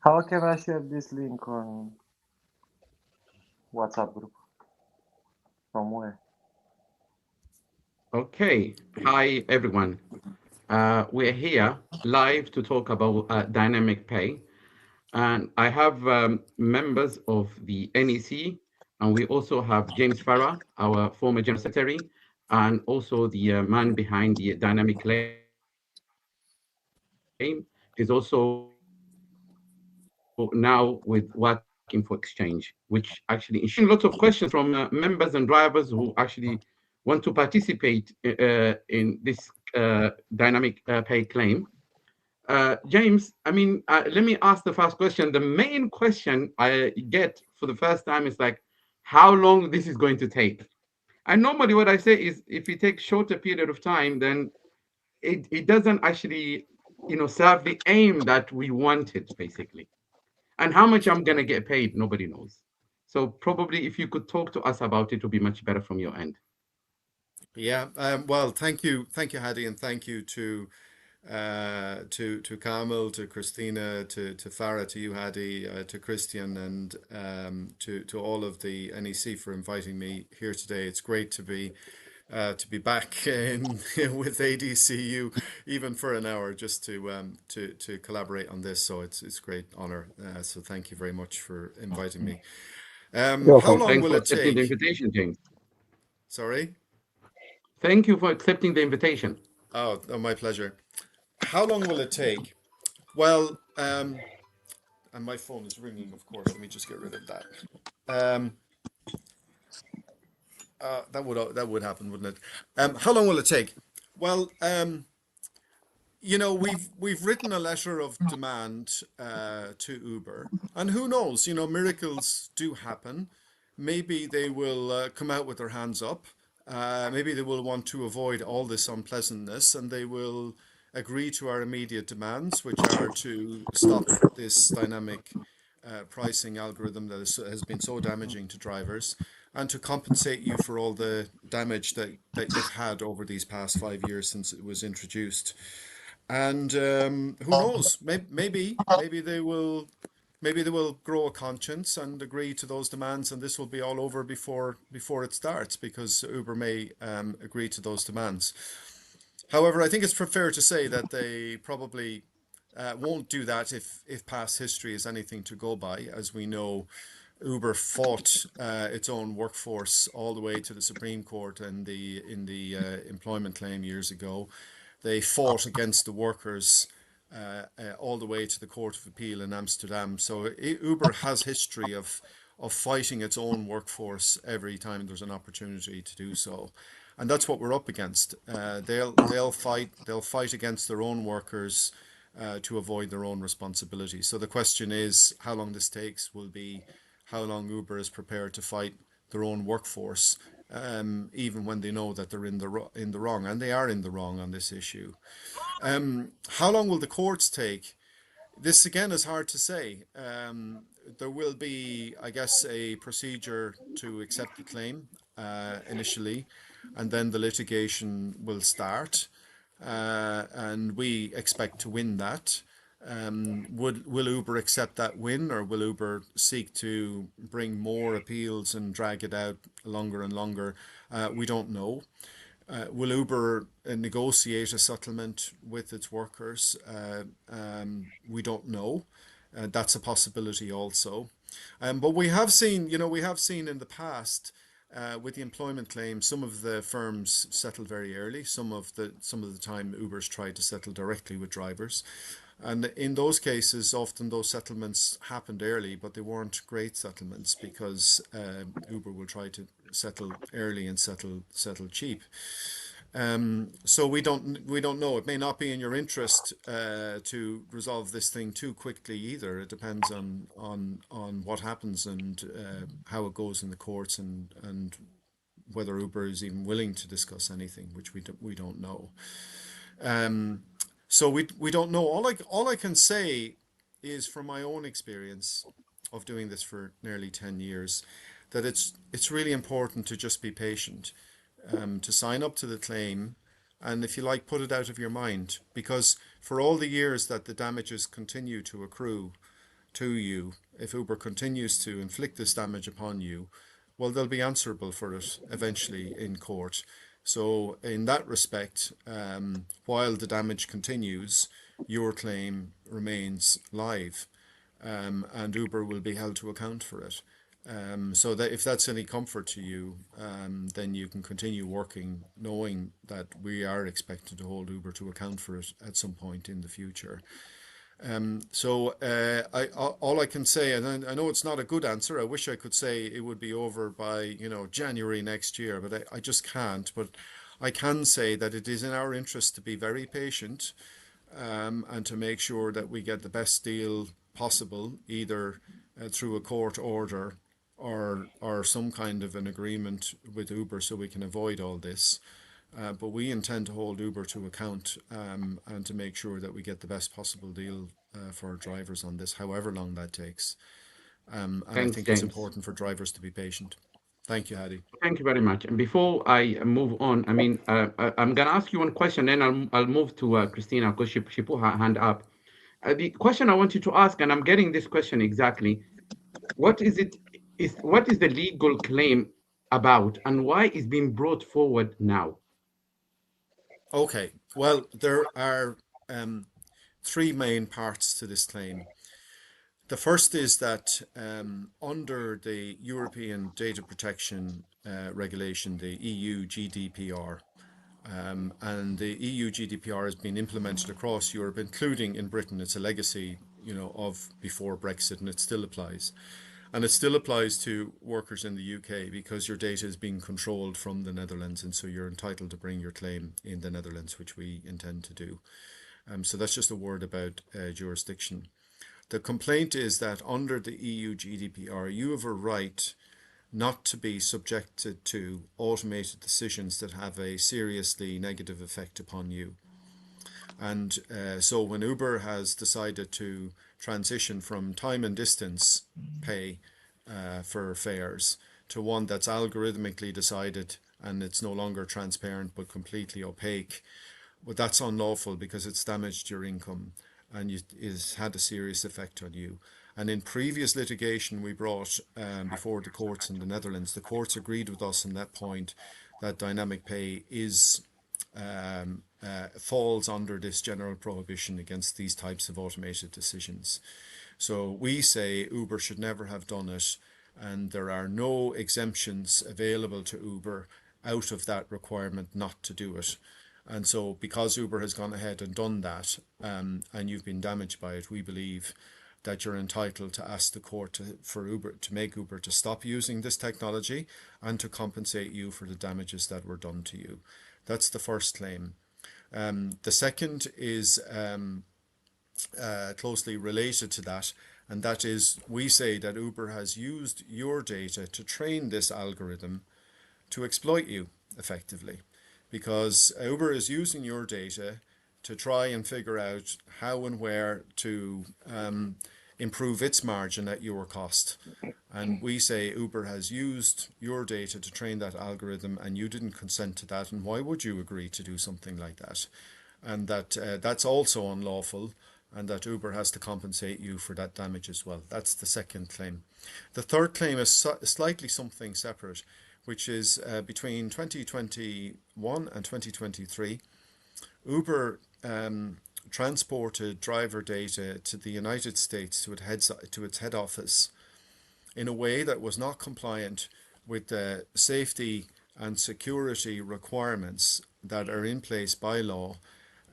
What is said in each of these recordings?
How can I share this link on WhatsApp group? From where? Okay. Hi, everyone. We're here live to talk about dynamic pay. And I have members of the NEC, and we also have James Farah, our former General Secretary, and also the man behind the dynamic claim is also now with working for exchange, which actually ensures lots of questions from members and drivers who actually want to participate in this dynamic pay claim. James, let me ask the first question. The main question I get for the first time is like, how long this is going to take? And normally, what I say is, if it takes shorter period of time, then it doesn't actually, serve the aim that we wanted, basically. And how much I'm gonna get paid, nobody knows. So probably, if you could talk to us about it, it would be much better from your end. Yeah, well, thank you, Hadi, and thank you to Kamil, to Christina, to Farah, to you, Hadi, to Christian, and to all of the NEC for inviting me here today. It's great to be back in with ADCU, even for an hour, just to collaborate on this. So it's a great honor. So thank you very much for inviting me. You're How welcome. long Thanks will for it accepting the take? invitation, James. Sorry. Thank you for accepting the invitation. Oh, my pleasure. How long will it take? Well, and my phone is ringing, of course. Let me just get rid of that. Um, that would happen, wouldn't it? How long will it take? Well, we've written a letter of demand to Uber, and who knows? Miracles do happen. Maybe they will come out with their hands up. Maybe they will want to avoid all this unpleasantness, and they will agree to our immediate demands, which are to stop this dynamic pricing algorithm that has been so damaging to drivers, and to compensate you for all the damage that you've had over these past 5 years since it was introduced. And who knows? Maybe they will grow a conscience and agree to those demands, and this will be all over before it starts, because Uber may agree to those demands. However, I think it's fair to say that they probably won't do that if past history is anything to go by. As we know, Uber fought its own workforce all the way to the Supreme Court in the employment claim years ago. They fought against the workers all the way to the Court of Appeal in Amsterdam. So Uber has history of fighting its own workforce every time there's an opportunity to do so, and that's what we're up against. They'll fight against their own workers to avoid their own responsibility. So the question is, how long this takes will be how long Uber is prepared to fight their own workforce, even when they know that they're in the wrong, and they are in the wrong on this issue. How long will the courts take? This again is hard to say. There will be, I guess, a procedure to accept the claim initially, and then the litigation will start, and we expect to win that. Will Uber accept that win, or will Uber seek to bring more appeals and drag it out longer and longer? We don't know. Will Uber negotiate a settlement with its workers? We don't know. That's a possibility also. But we have seen in the past with the employment claim, some of the firms settle very early. Some of the time, Uber's tried to settle directly with drivers. And in those cases, often those settlements happened early, but they weren't great settlements, because Uber will try to settle early and settle cheap. So we don't know. It may not be in your interest to resolve this thing too quickly either. It depends on what happens, and how it goes in the courts, and whether Uber is even willing to discuss anything, which we don't know. So we don't know. All I can say is, from my own experience of doing this for nearly 10 years, that it's really important to just be patient, to sign up to the claim, and, if you like, put it out of your mind, because for all the years that the damages continue to accrue to you, if Uber continues to inflict this damage upon you, well, they'll be answerable for it eventually in court. So in that respect, while the damage continues, your claim remains live, and Uber will be held to account for it. So that if that's any comfort to you, then you can continue working knowing that we are expected to hold Uber to account for it at some point in the future. All I can say, and I know it's not a good answer. I wish I could say it would be over by January next year, but I just can't. But I can say that it is in our interest to be very patient, and to make sure that we get the best deal possible, either through a court order or some kind of an agreement with Uber, so we can avoid all this. But we intend to hold Uber to account, and to make sure that we get the best possible deal for our drivers on this, however long that takes. And I Thanks, think it's James. important for drivers to be patient. Thank you, Hadi. Thank you very much. And before I move on, I mean, I'm going to ask you one question, then I'll move to Christina, because she put her hand up. The question I want you to ask, and I'm getting this question exactly, what is the legal claim about, and why is being brought forward now? Okay, well, there are three main parts to this claim. The first is that under the European Data Protection Regulation, the EU GDPR, and the EU GDPR has been implemented across Europe, including in Britain. It's a legacy, of before Brexit, and it still applies. And it still applies to workers in the UK because your data is being controlled from the Netherlands, and so you're entitled to bring your claim in the Netherlands, which we intend to do. So that's just a word about jurisdiction. The complaint is that under the EU GDPR, you have a right not to be subjected to automated decisions that have a seriously negative effect upon you. And so when Uber has decided to transition from time and distance pay for fares to one that's algorithmically decided, and it's no longer transparent but completely opaque, well, that's unlawful because it's damaged your income, and it's had a serious effect on you. And in previous litigation we brought before the courts in the Netherlands, the courts agreed with us on that point, that dynamic pay is falls under this general prohibition against these types of automated decisions. So we say Uber should never have done it, and there are no exemptions available to Uber out of that requirement not to do it. And so because Uber has gone ahead and done that, and you've been damaged by it, we believe that you're entitled to ask the court to make Uber to stop using this technology and to compensate you for the damages that were done to you. That's the first claim. The second is closely related to that, and that is, we say that Uber has used your data to train this algorithm to exploit you effectively, because Uber is using your data to try and figure out how and where to improve its margin at your cost. And we say Uber has used your data to train that algorithm, and you didn't consent to that, and why would you agree to do something like that? And that that's also unlawful, and that Uber has to compensate you for that damage as well. That's the second claim. The third claim is slightly something separate, which is between 2021 and 2023, Uber transported driver data to the United States to its head office in a way that was not compliant with the safety and security requirements that are in place by law,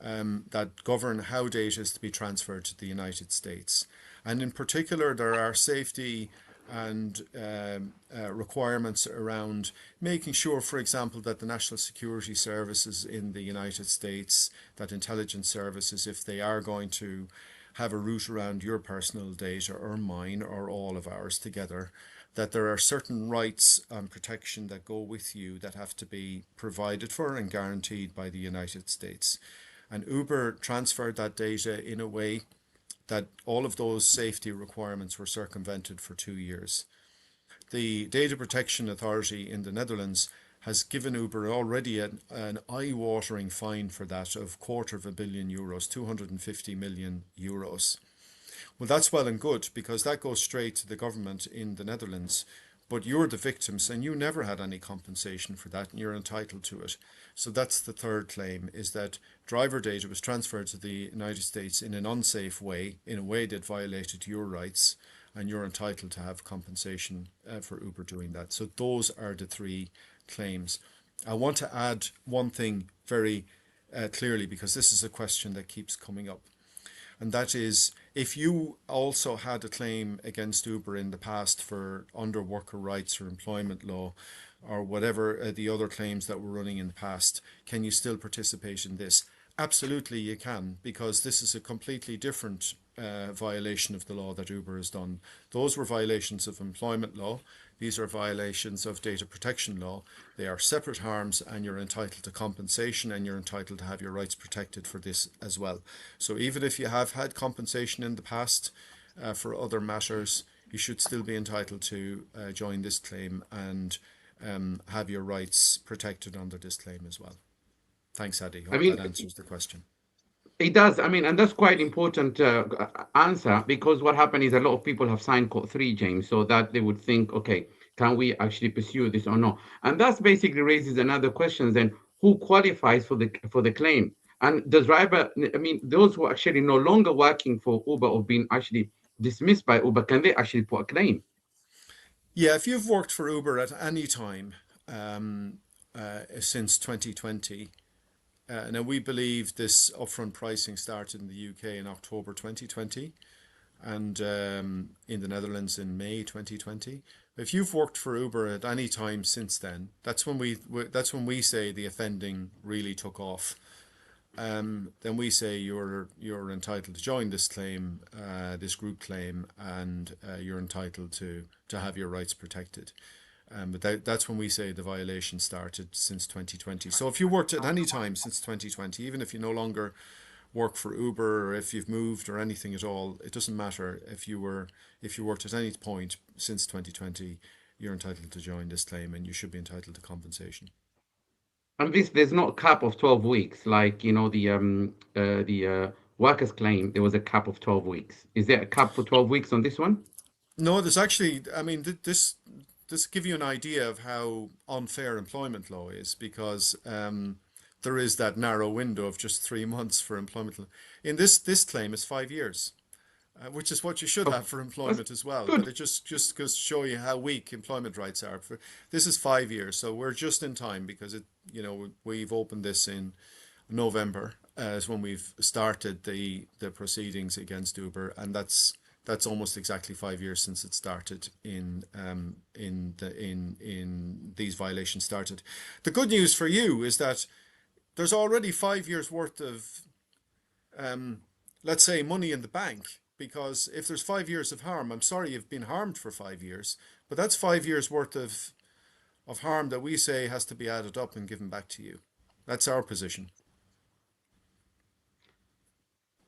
that govern how data is to be transferred to the United States. And in particular, there are safety and requirements around making sure, for example, that the national security services in the United States, that intelligence services, if they are going to have a route around your personal data or mine or all of ours together, that there are certain rights and protection that go with you that have to be provided for and guaranteed by the United States. And Uber transferred that data in a way that all of those safety requirements were circumvented for 2 years. The Data Protection Authority in the Netherlands has given Uber already an eye-watering fine for that of €250 million, 250 million euros, Well, that's well and good because that goes straight to the government in the Netherlands. But you're the victims and you never had any compensation for that and you're entitled to it. So that's the third claim, is that driver data was transferred to the United States in an unsafe way, in a way that violated your rights, and you're entitled to have compensation for Uber doing that. So those are the three claims. I want to add one thing very clearly because this is a question that keeps coming up. And that is, if you also had a claim against Uber in the past for under worker rights or employment law or whatever the other claims that were running in the past, can you still participate in this? Absolutely you can, because this is a completely different violation of the law that Uber has done. Those were violations of employment law. These are violations of data protection law. They are separate harms and you're entitled to compensation and you're entitled to have your rights protected for this as well. So even if you have had compensation in the past for other matters, you should still be entitled to join this claim and have your rights protected under this claim as well. Thanks, Adi. I Hope mean, that answers the question. it does. I mean, and that's quite important answer, because what happened is a lot of people have signed Code 3, James, so that they would think, okay, can we actually pursue this or not? And that's basically raises another question then, who qualifies for the claim? And the driver, I mean, those who are actually no longer working for Uber or being actually dismissed by Uber, can they actually put a claim? Yeah, if you've worked for Uber at any time since 2020, now we believe this upfront pricing started in the UK in October 2020 and in the Netherlands in May 2020. If you've worked for Uber at any time since then, that's when we say the offending really took off. Then we say you're entitled to join this claim, this group claim, and you're entitled to have your rights protected. But that's when we say the violation started since 2020. So if you worked at any time since 2020, even if you no longer work for Uber or if you've moved or anything at all, it doesn't matter. If you worked at any point since 2020, you're entitled to join this claim and you should be entitled to compensation. And there's not a cap of 12 weeks, like, the workers claim there was a cap of 12 weeks. Is there a cap for 12 weeks on this one? No, there's actually, I mean, this give you an idea of how unfair employment law is, because there is that narrow window of just 3 months for employment law. In this claim is 5 years, which is what you should Oh, have for that's employment as well. good. But it just goes to show you how weak employment rights are. This is 5 years, so we're just in time because we've opened this in November is when we've started the proceedings against Uber, and that's almost exactly 5 years since it started in these violations started. The good news for you is that there's already 5 years worth of let's say money in the bank, because if there's 5 years of harm, I'm sorry you've been harmed for 5 years, but that's 5 years worth of harm that we say has to be added up and given back to you. That's our position.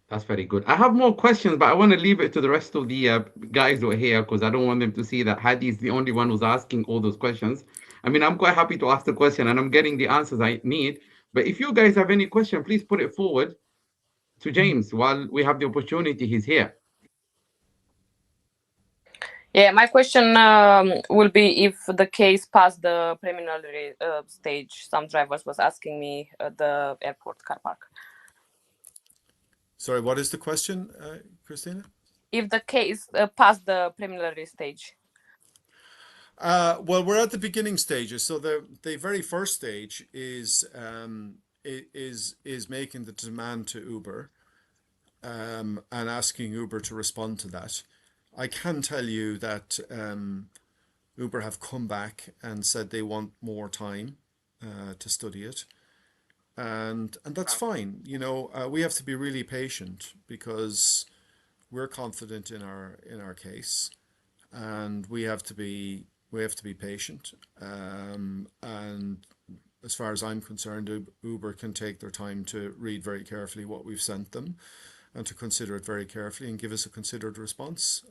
That's very good. I have more questions, but I want to leave it to the rest of the guys who are here, because I don't want them to see that Hadi is the only one who's asking all those questions. I mean, I'm quite happy to ask the question and I'm getting the answers I need. But if you guys have any question, please put it forward to James while we have the opportunity. He's here. Yeah, my question will be if the case passed the preliminary stage. Some drivers was asking me at the airport car park. Sorry, what is the question, Christina? If the case passed the preliminary stage. Well, we're at the beginning stages. So the very first stage is making the demand to Uber and asking Uber to respond to that. I can tell you that Uber have come back and said they want more time to study it. And that's fine. We have to be really patient because we're confident in our case, and we have to be patient. And as far as I'm concerned, Uber can take their time to read very carefully what we've sent them and to consider it very carefully and give us a considered response.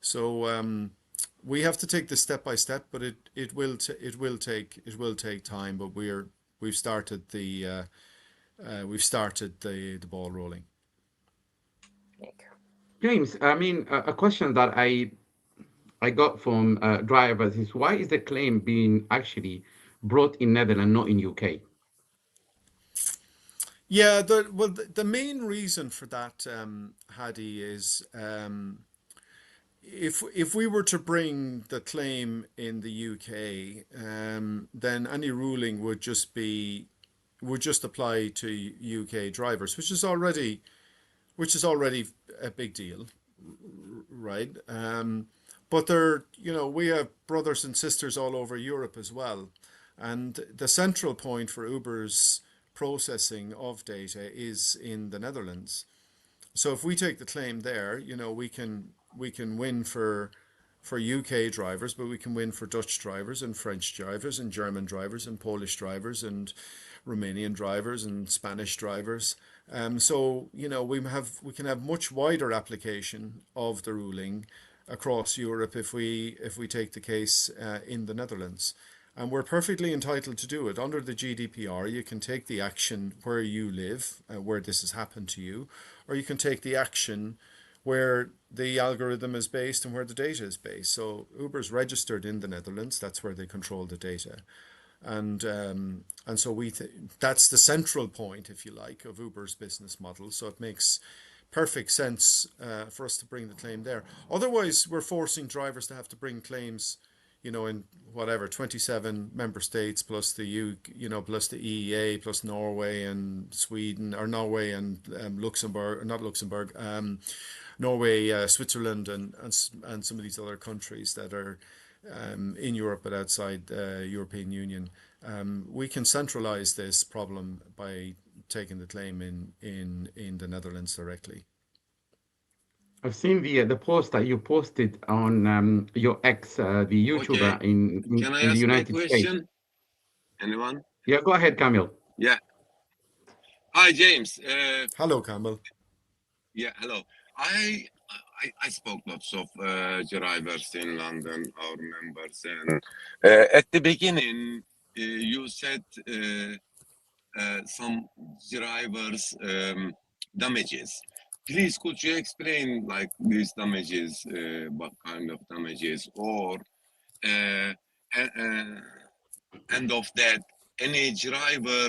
So we have to take this step by step, but it will take time. But we've started the ball rolling. James, I mean, a question that I got from drivers is why is the claim being actually brought in Netherlands, not in UK? Yeah, the main reason for that, Hadi, is if we were to bring the claim in the UK, then any ruling would just apply to UK drivers, which is already a big deal, right? But we have brothers and sisters all over Europe as well, and the central point for Uber's processing of data is in the Netherlands. So if we take the claim there, we can win for UK drivers, but we can win for Dutch drivers and French drivers and German drivers and Polish drivers and Romanian drivers and Spanish drivers. So we can have much wider application of the ruling across Europe if we take the case in the Netherlands. And we're perfectly entitled to do it. Under the GDPR, you can take the action where you live, where this has happened to you, or you can take the action where the algorithm is based and where the data is based. So Uber's registered in the Netherlands. That's where they control the data. And so that's the central point, if you like, of Uber's business model. So it makes perfect sense for us to bring the claim there. Otherwise, we're forcing drivers to have to bring claims, in whatever 27 member states plus the plus the EEA plus Norway and Sweden, or Norway and Luxembourg, or not Luxembourg, Norway, Switzerland, and some of these other countries that are in Europe but outside the European Union. We can centralize this problem by taking the claim in the Netherlands directly. I've seen the post that you posted on your ex, the YouTuber Okay. in Can I in the ask my United States. question? Anyone? Yeah, go ahead, Camille. Yeah. Hi, James. Hello, Campbell. Yeah, hello. I spoke lots of drivers in London, our members, and at the beginning, you said some drivers damages. Please, could you explain like these damages, what kind of damages, or uh, end of that, any driver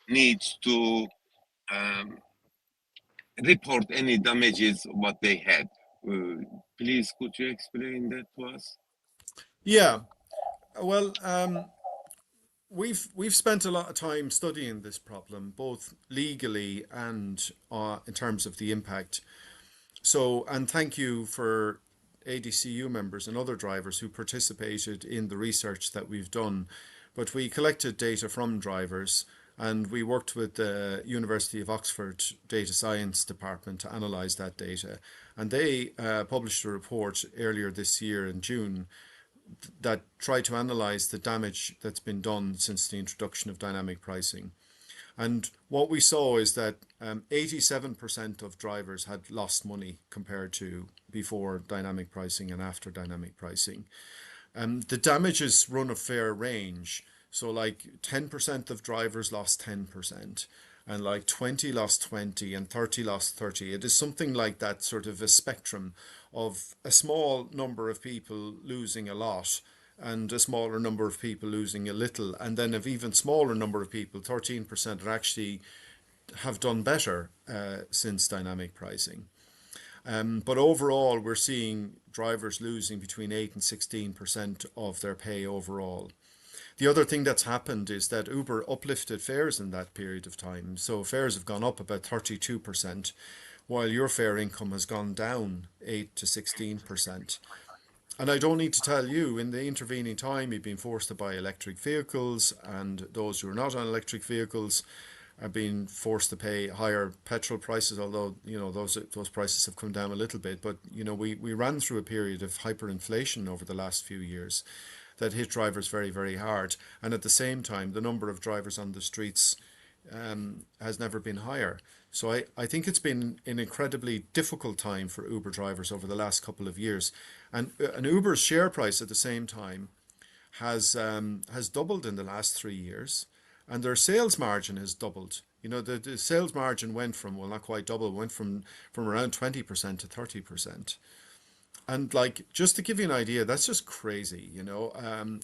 needs to report any damages what they had. Please, could you explain that to us? Yeah. Well, we've spent a lot of time studying this problem, both legally and in terms of the impact. So, and thank you for ADCU members and other drivers who participated in the research that we've done. But we collected data from drivers, and we worked with the University of Oxford Data Science Department to analyse that data. And they published a report earlier this year in June that tried to analyse the damage that's been done since the introduction of dynamic pricing. And what we saw is that 87% of drivers had lost money compared to before dynamic pricing and after dynamic pricing. The damages run a fair range. So like 10% of drivers lost 10%, and like 20 lost 20, and 30 lost 30. It is something like that, sort of a spectrum of a small number of people losing a lot and a smaller number of people losing a little, and then an even smaller number of people, 13%, are actually have done better since dynamic pricing. But overall, we're seeing drivers losing between 8 and 16% of their pay overall. The other thing that's happened is that Uber uplifted fares in that period of time. So fares have gone up about 32%, while your fare income has gone down 8 to 16%. And I don't need to tell you, in the intervening time, you've been forced to buy electric vehicles, and those who are not on electric vehicles are being forced to pay higher petrol prices, although those prices have come down a little bit. But we ran through a period of hyperinflation over the last few years that hit drivers very, very hard. And at the same time, the number of drivers on the streets has never been higher. So I think it's been an incredibly difficult time for Uber drivers over the last couple of years. And Uber's share price at the same time has doubled in the last 3 years, and their sales margin has doubled. You know, the sales margin went from, well, not quite double, went from around 20% to 30%. And like, just to give you an idea, that's just crazy, you know.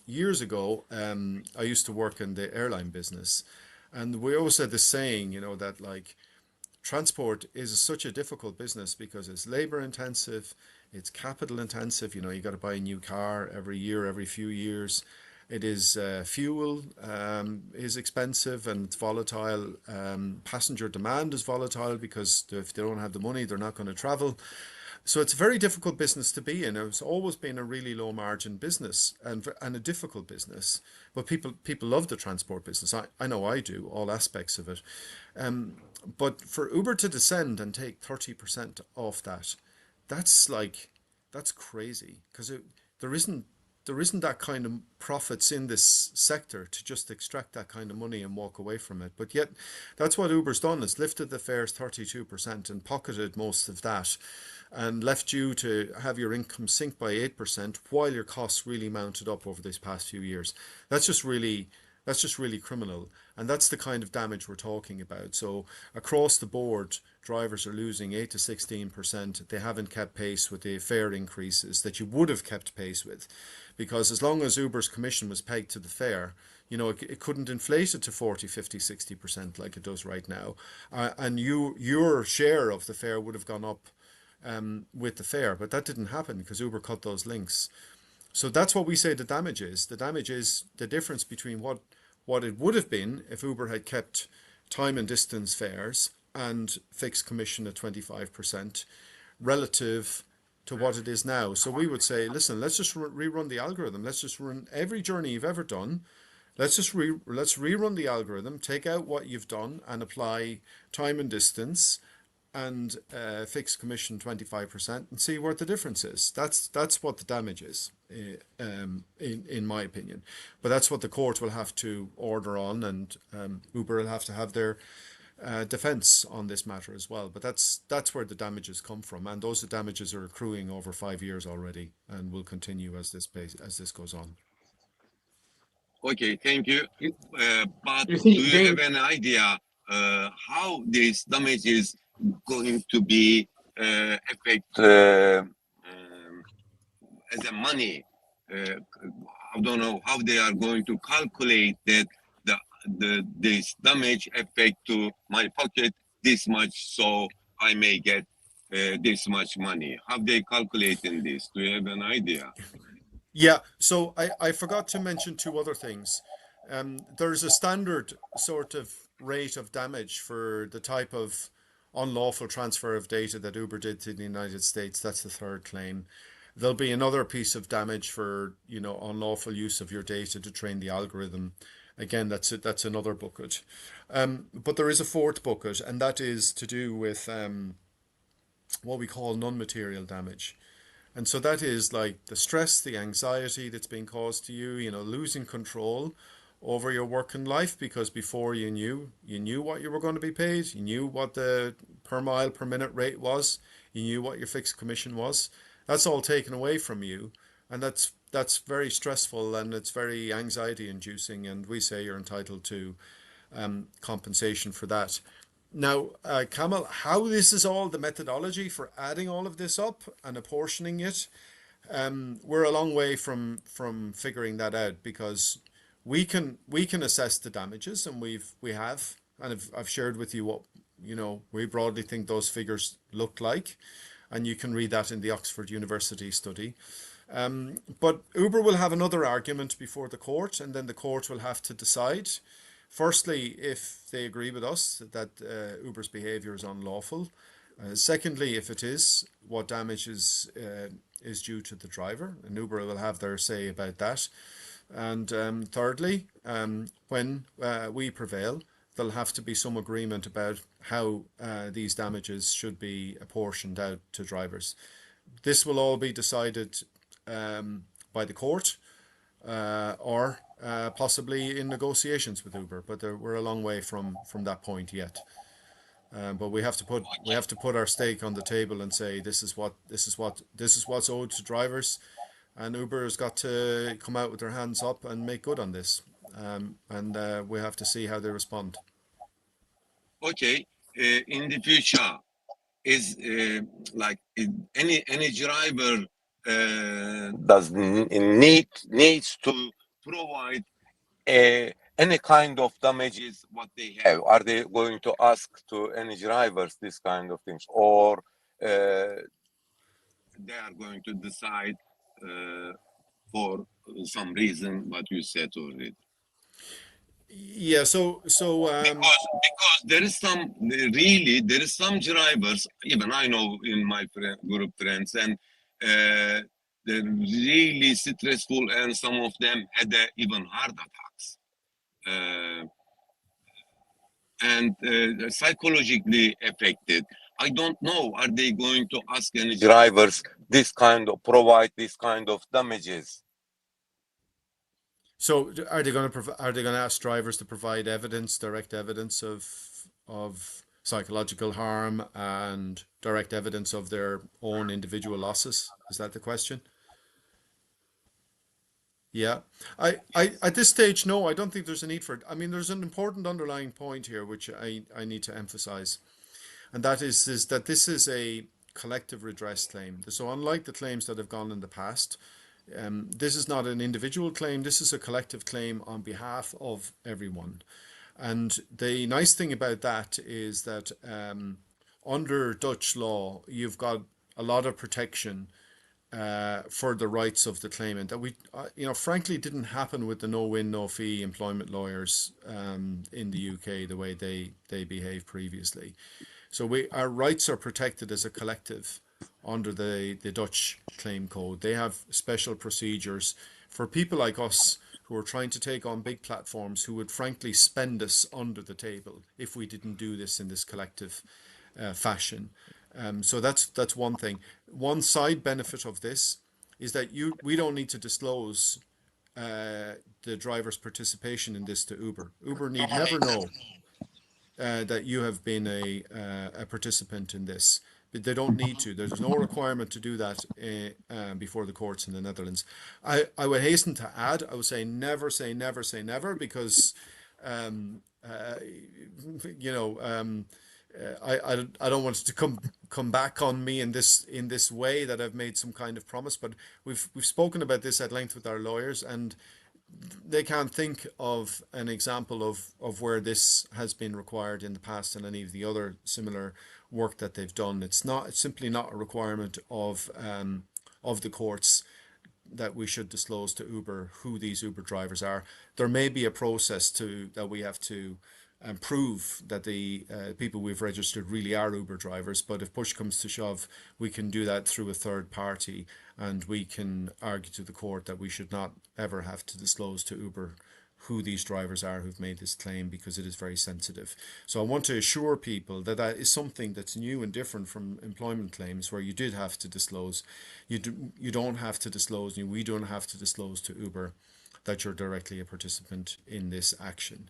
Years ago, I used to work in the airline business, and we always had this saying, you know, that like transport is such a difficult business because it's labor intensive, it's capital intensive. You know, you got to buy a new car every year, every few years. It is fuel is expensive and it's volatile. Passenger demand is volatile because if they don't have the money, they're not going to travel. So it's a very difficult business to be in. It's always been a really low margin business and a difficult business. But people love the transport business. I know I do, all aspects of it. But for Uber to descend and take 30% off that, that's crazy because there isn't that kind of profits in this sector to just extract that kind of money and walk away from it. But yet that's what Uber's done, is lifted the fares 32% and pocketed most of that and left you to have your income sink by 8% while your costs really mounted up over these past few years. That's just really criminal. And that's the kind of damage we're talking about. So across the board, drivers are losing 8 to 16%. They haven't kept pace with the fare increases that you would have kept pace with. Because as long as Uber's commission was pegged to the fare, you know, it couldn't inflate it to 40, 50, 60% like it does right now. And your share of the fare would have gone up with the fare. But that didn't happen because Uber cut those links. So that's what we say the damage is. The damage is the difference between what it would have been if Uber had kept time and distance fares and fixed commission at 25% relative to what it is now. So we would say, listen, let's just rerun the algorithm. Let's just run every journey you've ever done. Let's rerun the algorithm, take out what you've done and apply time and distance and fixed commission 25% and see what the difference is. That's what the damage is, in my opinion. But that's what the court will have to order on, and Uber will have to have their defense on this matter as well. But that's where the damages come from, and those damages are accruing over 5 years already, and will continue as this goes on. Okay, thank you. But You do see, you James, have an idea how this damage is going to be affect as a money? I don't know how they are going to calculate that this damage affect to my pocket this much, so I may get this much money. How they calculating this? Do you have an idea? Yeah, so I forgot to mention two other things. There's a standard sort of rate of damage for the type of unlawful transfer of data that Uber did to the United States. That's the third claim. There'll be another piece of damage for, you know, unlawful use of your data to train the algorithm. Again, that's another bucket. But there is a fourth bucket, and that is to do with what we call non-material damage. And so that is like the stress, the anxiety that's being caused to you, you know, losing control over your working life, because before you knew what you were going to be paid, you knew what the per mile per minute rate was, you knew what your fixed commission was. That's all taken away from you, and that's very stressful, and it's very anxiety inducing, and we say you're entitled to compensation for that. Now, Kamal, how this is all the methodology for adding all of this up and apportioning it, we're a long way from figuring that out, because we can assess the damages, and we have, and I've shared with you what, you know, we broadly think those figures look like, and you can read that in the Oxford University study. But Uber will have another argument before the court, and then the court will have to decide. Firstly, if they agree with us that Uber's behavior is unlawful. Secondly, if it is, what damage is due to the driver, and Uber will have their say about that. And thirdly, when we prevail, there'll have to be some agreement about how these damages should be apportioned out to drivers. This will all be decided by the court, or possibly in negotiations with Uber, but we're a long way from that point yet. But we have to put our stake on the table and say this is what's owed to drivers, and Uber has got to come out with their hands up and make good on this. And we have to see how they respond. okay, in the future, is like any driver needs to provide any kind of damages what they have? Are they going to ask to any drivers this kind of things, or they are going to decide for some reason what you said already? Yeah. Because there is some drivers, even I know in my group friends, and they're really stressful, and some of them had even heart attacks. And psychologically affected. I don't know. Are they going to ask any drivers provide this kind of damages? So are they going to ask drivers to provide evidence, direct evidence of psychological harm and direct evidence of their own individual losses? Is that the question? Yeah. I at this stage, no, I don't think there's a need for it. I mean, there's an important underlying point here which I need to emphasize, and that is that this is a collective redress claim. So unlike the claims that have gone in the past, this is not an individual claim. This is a collective claim on behalf of everyone. And the nice thing about that is that under Dutch law, you've got a lot of protection for the rights of the claimant that frankly didn't happen with the no win no fee employment lawyers in the UK the way they behaved previously. So our rights are protected as a collective under the Dutch claim code. They have special procedures for people like us who are trying to take on big platforms who would frankly spend us under the table if we didn't do this in this collective fashion. So that's one thing. One side benefit of this is that we don't need to disclose the driver's participation in this to Uber. Uber need never know that you have been a participant in this. But they don't need to. There's no requirement to do that before the courts in the Netherlands. I would hasten to add, I would say never say never say never, because I don't want it to come back on me in this way that I've made some kind of promise. But we've spoken about this at length with our lawyers, and they can't think of an example of where this has been required in the past and any of the other similar work that they've done. It's simply not a requirement of the courts that we should disclose to Uber who these Uber drivers are. There may be a process that we have to prove that the people we've registered really are Uber drivers, but if push comes to shove, we can do that through a third party, and we can argue to the court that we should not ever have to disclose to Uber who these drivers are who've made this claim, because it is very sensitive. So I want to assure people that that is something that's new and different from employment claims, where you did have to disclose. You don't have to disclose, we don't have to disclose to Uber that you're directly a participant in this action.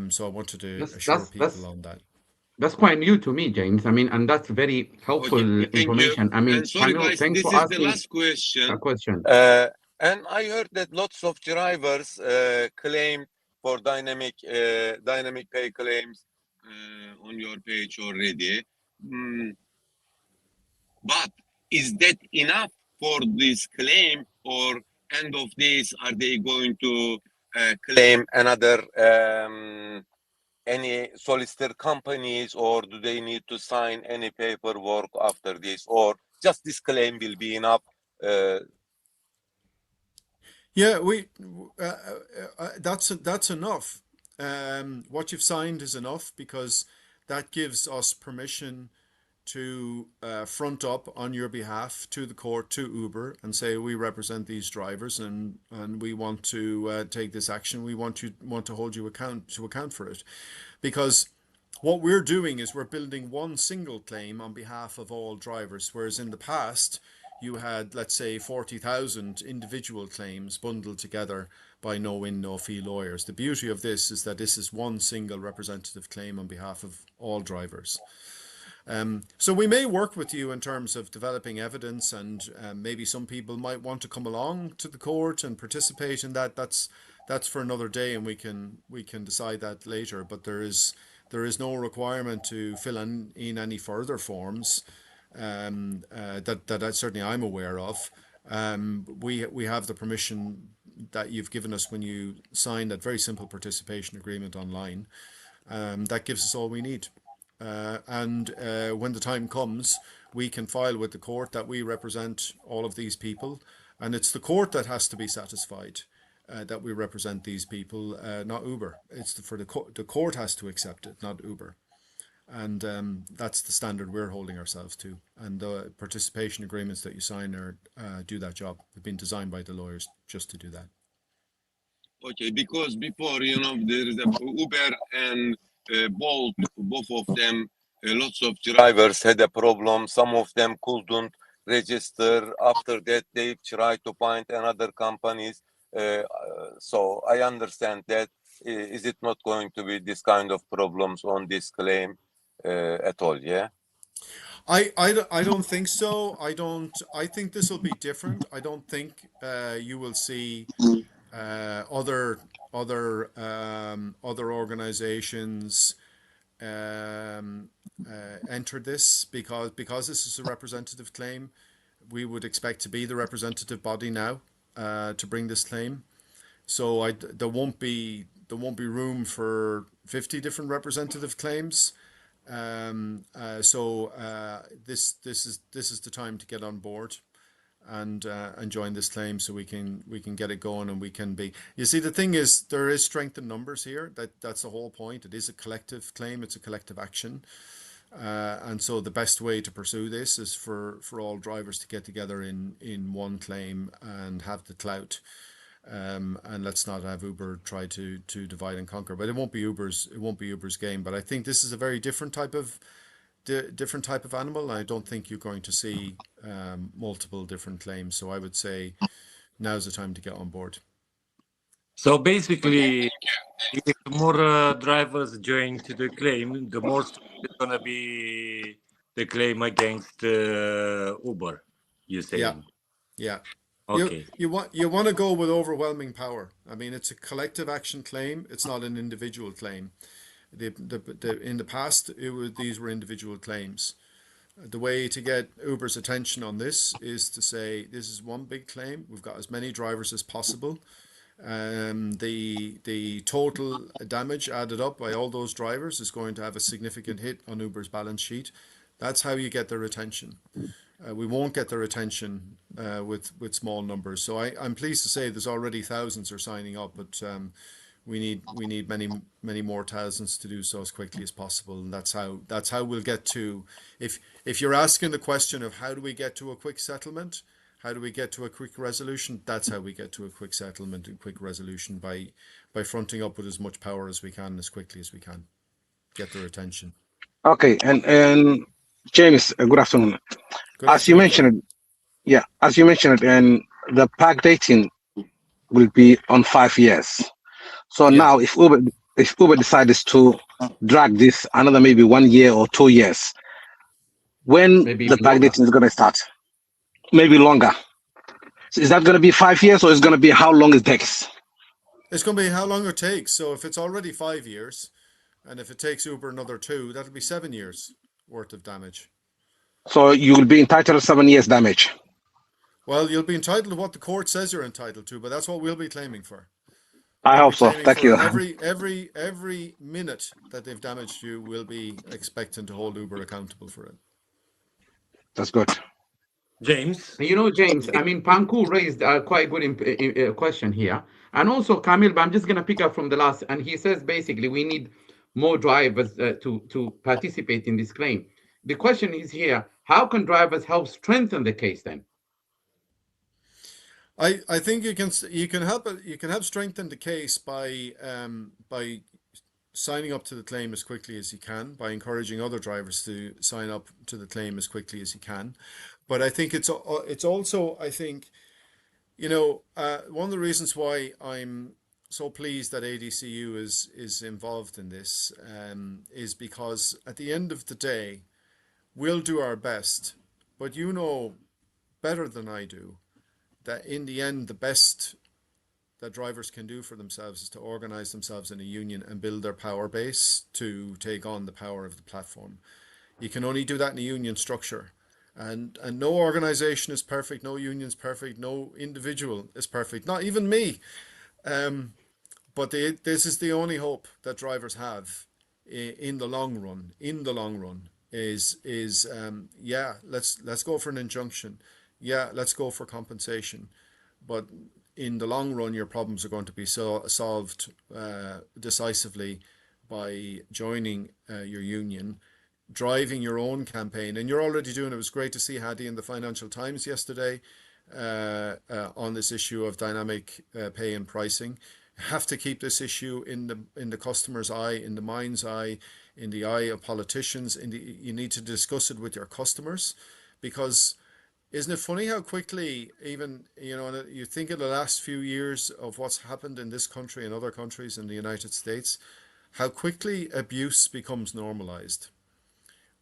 So I wanted to assure people on that. That's quite new to me, James. I mean, and that's very helpful Okay, thank information. you. I mean, And sorry, Camille, guys, thanks this for is the asking last question. that question. And I heard that lots of drivers claim for dynamic pay claims on your page already. But is that enough for this claim, or end of this, are they going to claim another any solicitor companies, or do they need to sign any paperwork after this, or just this claim will be enough? Yeah, that's enough. What you've signed is enough, because that gives us permission to front up on your behalf to the court, to Uber, and say we represent these drivers, and we want to take this action. We want to hold you account for it, because what we're doing is we're building one single claim on behalf of all drivers, whereas in the past you had, let's say, 40,000 individual claims bundled together by no win, no fee lawyers. The beauty of this is that this is one single representative claim on behalf of all drivers. So we may work with you in terms of developing evidence, and maybe some people might want to come along to the court and participate in that. That's for another day, and we can decide that later. But there is There is no requirement to fill in any further forms that certainly I'm aware of. We have the permission that you've given us when you signed that very simple participation agreement online. That gives us all we need. And when the time comes, we can file with the court that we represent all of these people, and it's the court that has to be satisfied that we represent these people, not Uber. It's for the court has to accept it, not Uber. And that's the standard we're holding ourselves to. And the participation agreements that you sign do that job. They've been designed by the lawyers just to do that. Okay, because before, there is a Uber and Bolt, both of them, lots of drivers had a problem. Some of them couldn't register. After that, they tried to find another companies. So I understand that. Is it not going to be this kind of problems on this claim at all? Yeah. I don't think so. I think this will be different. I don't think you will see other organizations enter this because this is a representative claim. We would expect to be the representative body now to bring this claim. So there won't be room for 50 different representative claims. So this is the time to get on board and join this claim, so we can get it going, and we can be. You see, the thing is, there is strength in numbers here. That's the whole point. It is a collective claim. It's a collective action, and so the best way to pursue this is for all drivers to get together in one claim and have the clout. And let's not have Uber try to divide and conquer. But it won't be Uber's game. But I think this is a very different type of animal. I don't think you're going to see multiple different claims. So I would say now's the time to get on board. So basically, if more drivers join to the claim, the more it's gonna be the claim against Uber. You're saying? Yeah. Okay. You want to go with overwhelming power. I mean, it's a collective action claim. It's not an individual claim. In the past, these were individual claims. The way to get Uber's attention on this is to say this is one big claim. We've got as many drivers as possible. The total damage added up by all those drivers is going to have a significant hit on Uber's balance sheet. That's how you get their attention. We won't get their attention with small numbers. So I'm pleased to say there's already thousands are signing up, but we need many more thousands to do so as quickly as possible. And that's how we'll get to. If you're asking the question of how do we get to a quick settlement, how do we get to a quick resolution, that's how we get to a quick settlement and quick resolution, by fronting up with as much power as we can, as quickly as we can, get their attention. Okay, and James, good afternoon. Good As you afternoon. mentioned, and the pack dating will be on 5 years. So Yeah. now, if Uber decides to drag this another maybe 1 year or 2 years, when Maybe the pack longer. dating is going to start, maybe longer. So is that going to be 5 years, or is it going to be how long it takes? It's going to be how long it takes. So if it's already 5 years, and if it takes Uber another 2, that'll be 7 years worth of damage. So you will be entitled to 7 years damage. Well, you'll be entitled to what the court says you're entitled to, but that's what we'll be claiming for. I We'll hope be so. claiming Thank for you. every minute that they've damaged you, we'll be expecting to hold Uber accountable for it. That's good. James? James, I mean, Panku raised a quite good question here. And also, Kamil, but I'm just going to pick up from the last, and he says basically we need more drivers to participate in this claim. The question is here, how can drivers help strengthen the case then? I think you can help strengthen the case by signing up to the claim as quickly as you can, by encouraging other drivers to sign up to the claim as quickly as you can. But I think it's also, I think, one of the reasons why I'm so pleased that ADCU is involved in this is because at the end of the day, we'll do our best, but you know better than I do that in the end, the best that drivers can do for themselves is to organize themselves in a union and build their power base to take on the power of the platform. You can only do that in a union structure. And no organization is perfect, no union is perfect, no individual is perfect, not even me. But this is the only hope that drivers have in the long run. In the long run, is yeah, let's go for an injunction. Yeah, let's go for compensation. But in the long run, your problems are going to be solved decisively by joining your union, driving your own campaign, and you're already doing it. It was great to see Hadi in the Financial Times yesterday on this issue of dynamic pay and pricing. Have to keep this issue in the customer's eye, in the mind's eye, in the eye of politicians. You need to discuss it with your customers, because isn't it funny how quickly, even, you know, you think of the last few years of what's happened in this country and other countries in the United States, how quickly abuse becomes normalized.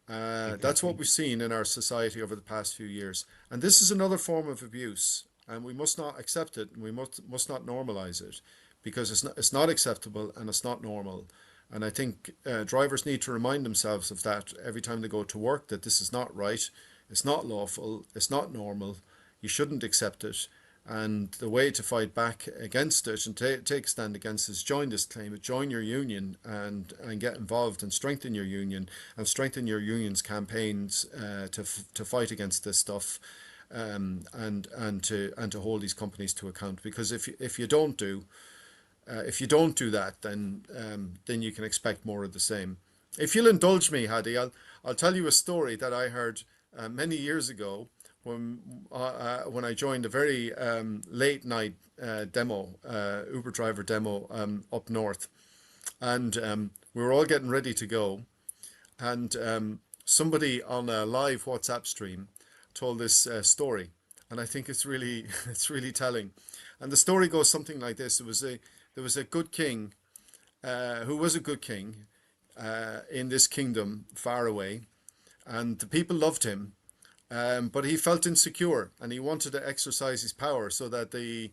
That's what we've seen in our society over the past few years. And this is another form of abuse, and we must not accept it, and we must not normalize it, because it's not acceptable and it's not normal. And I think drivers need to remind themselves of that every time they go to work, that this is not right, it's not lawful, it's not normal, you shouldn't accept it. And the way to fight back against it and take a stand against it is join this claim, join your union and get involved and strengthen your union and strengthen your union's campaigns to fight against this stuff, and to hold these companies to account. Because if you don't do that, then you can expect more of the same. If you'll indulge me, Hadi, I'll tell you a story that I heard many years ago when I joined a very late night demo, Uber driver demo up north, and we were all getting ready to go, and somebody on a live WhatsApp stream told this story, and I think it's really telling. And the story goes something like this: there was a good king who was a good king in this kingdom far away, and the people loved him. But he felt insecure, and he wanted to exercise his power so that the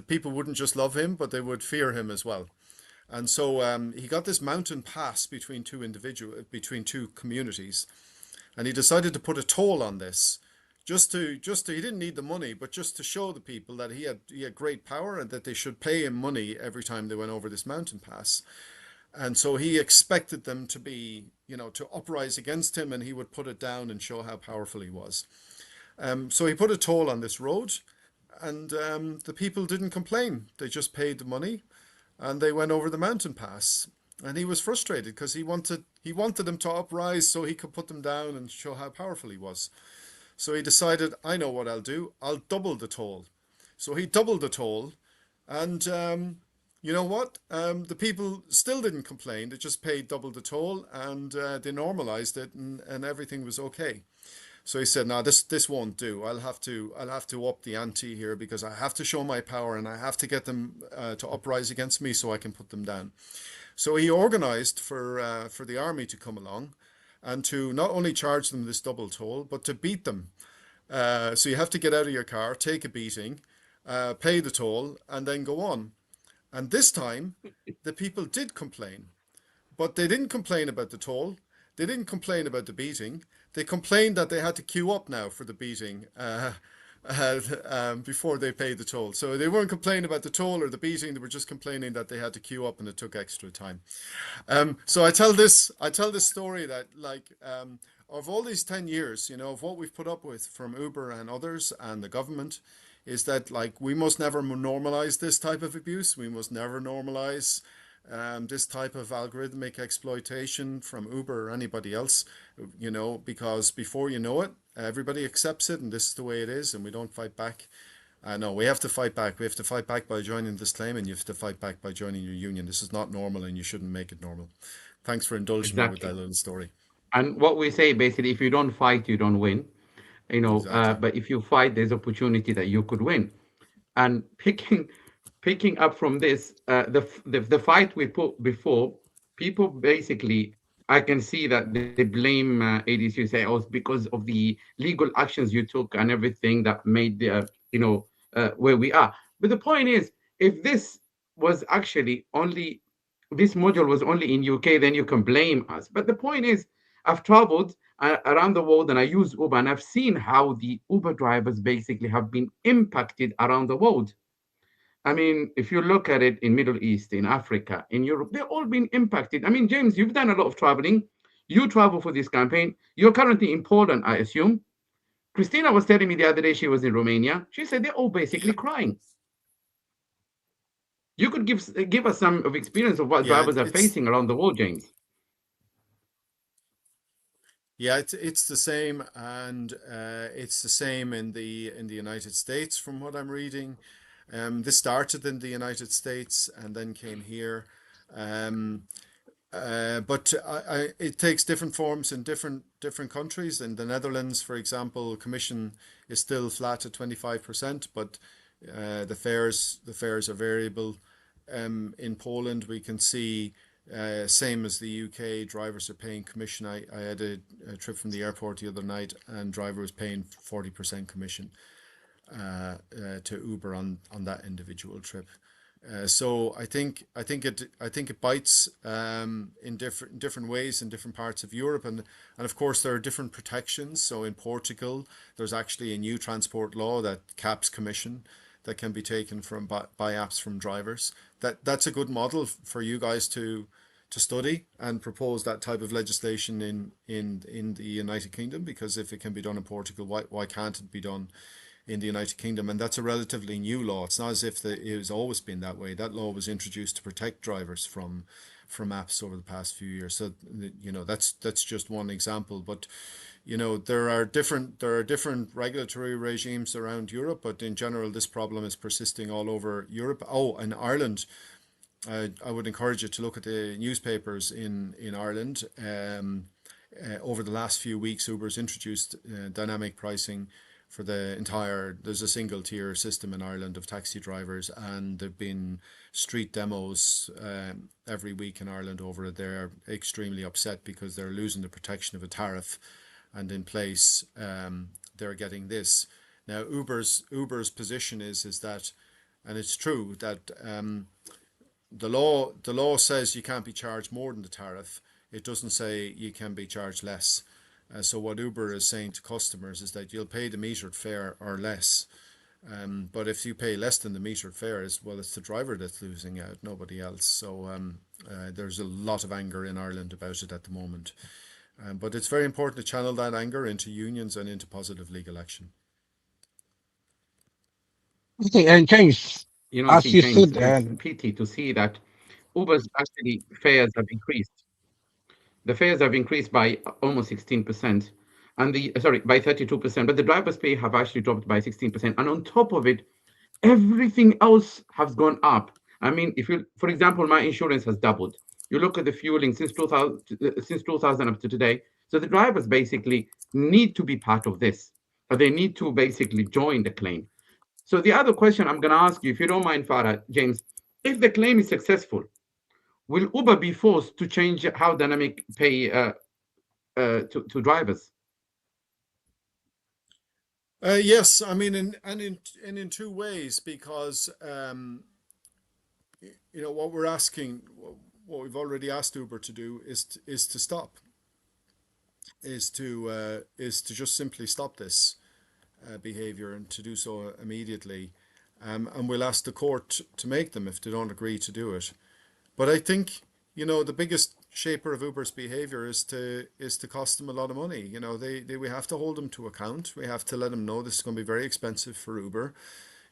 people wouldn't just love him, but they would fear him as well. And so he got this mountain pass between two communities, and he decided to put a toll on this, just to he didn't need the money, but just to show the people that he had great power and that they should pay him money every time they went over this mountain pass. And so he expected them to be, to uprise against him, and he would put it down and show how powerful he was. So he put a toll on this road, and the people didn't complain. They just paid the money, and they went over the mountain pass. And he was frustrated because he wanted them to uprise so he could put them down and show how powerful he was. So he decided, I know what I'll do. I'll double the toll. So he doubled the toll, and you know what? The people still didn't complain. They just paid double the toll, and they normalized it, and everything was okay. So he said, "No, this won't do. I'll have to up the ante here, because I have to show my power, and I have to get them to uprise against me so I can put them down." So he organized for the army to come along, and to not only charge them this double toll, but to beat them. So you have to get out of your car, take a beating, pay the toll, and then go on. And this time, the people did complain, but they didn't complain about the toll. They didn't complain about the beating. They complained that they had to queue up now for the beating before they paid the toll. So they weren't complaining about the toll or the beating. They were just complaining that they had to queue up and it took extra time. So I tell this story that, of all these 10 years, of what we've put up with from Uber and others and the government, is that we must never normalize this type of abuse. We must never normalize this type of algorithmic exploitation from Uber or anybody else, because before you know it, everybody accepts it, and this is the way it is, and we don't fight back. No, we have to fight back. We have to fight back by joining this claim, and you have to fight back by joining your union. This is not normal, and you shouldn't make it normal. Thanks for indulging me with that little story. And what we say, basically, if you don't fight, you don't win. Exactly. But if you fight, there's opportunity that you could win. And picking up from this, the fight we put before, people basically, I can see that they blame ADCU, say, oh, it's because of the legal actions you took and everything that made where we are. But the point is, if this was actually only, this module was only in UK, then you can blame us. But the point is, I've traveled around the world and I use Uber, and I've seen how the Uber drivers basically have been impacted around the world. I mean, if you look at it in Middle East, in Africa, in Europe, they've all been impacted. I mean, James, you've done a lot of traveling. You travel for this campaign. You're currently in Poland, I assume. Christina was telling me the other day she was in Romania. She said they're all basically crying. You could give us some of experience of what Yeah, drivers are facing around the world, James. Yeah, it's the same, and it's the same in the United States, from what I'm reading. This started in the United States and then came here. Um, but it takes different forms in different countries. In the Netherlands, for example, commission is still flat at 25%, but the fares are variable. In Poland, we can see same as the UK, drivers are paying commission. I had a trip from the airport the other night, and driver was paying 40% commission to Uber on that individual trip. So I think it bites in different ways in different parts of Europe, and of course there are different protections. So in Portugal, there's actually a new transport law that caps commission that can be taken from by apps from drivers. That's a good model for you guys to study and propose that type of legislation in the United Kingdom, because if it can be done in Portugal, why can't it be done in the United Kingdom? And that's a relatively new law. It's not as if it has always been that way. That law was introduced to protect drivers from apps over the past few years. So that's just one example. But there are different regulatory regimes around Europe, but in general this problem is persisting all over Europe. Oh, and Ireland. I would encourage you to look at the newspapers in Ireland. Over the last few weeks, Uber's introduced dynamic pricing for there's a single tier system in Ireland of taxi drivers, and there've been street demos every week in Ireland over it. They're extremely upset because they're losing the protection of a tariff, and in place they're getting this. Now Uber's position is that, and it's true that the law says you can't be charged more than the tariff. It doesn't say you can be charged less. So what Uber is saying to customers is that you'll pay the metered fare or less. But if you pay less than the metered fare, it's the driver that's losing out, nobody else. So there's a lot of anger in Ireland about it at the moment. But it's very important to channel that anger into unions and into positive legal action. Okay, and James, as See, you James, said, it's pity to see that Uber's actually fares have increased. The fares have increased by almost 16%, and by 32%, but the driver's pay have actually dropped by 16%. And on top of it, everything else has gone up. I mean, for example, my insurance has doubled. You look at the fueling since 2000 up to today. So the drivers basically need to be part of this. They need to basically join the claim. So the other question I'm going to ask you, if you don't mind, Farah, James, if the claim is successful, will Uber be forced to change how dynamic pay to drivers? Yes, I mean, in two ways, because what we're asking, what we've already asked Uber to do is to stop, is to just simply stop this behavior, and to do so immediately. And we'll ask the court to make them if they don't agree to do it. But I think the biggest shaper of Uber's behavior is to cost them a lot of money. We have to hold them to account. We have to let them know this is going to be very expensive for Uber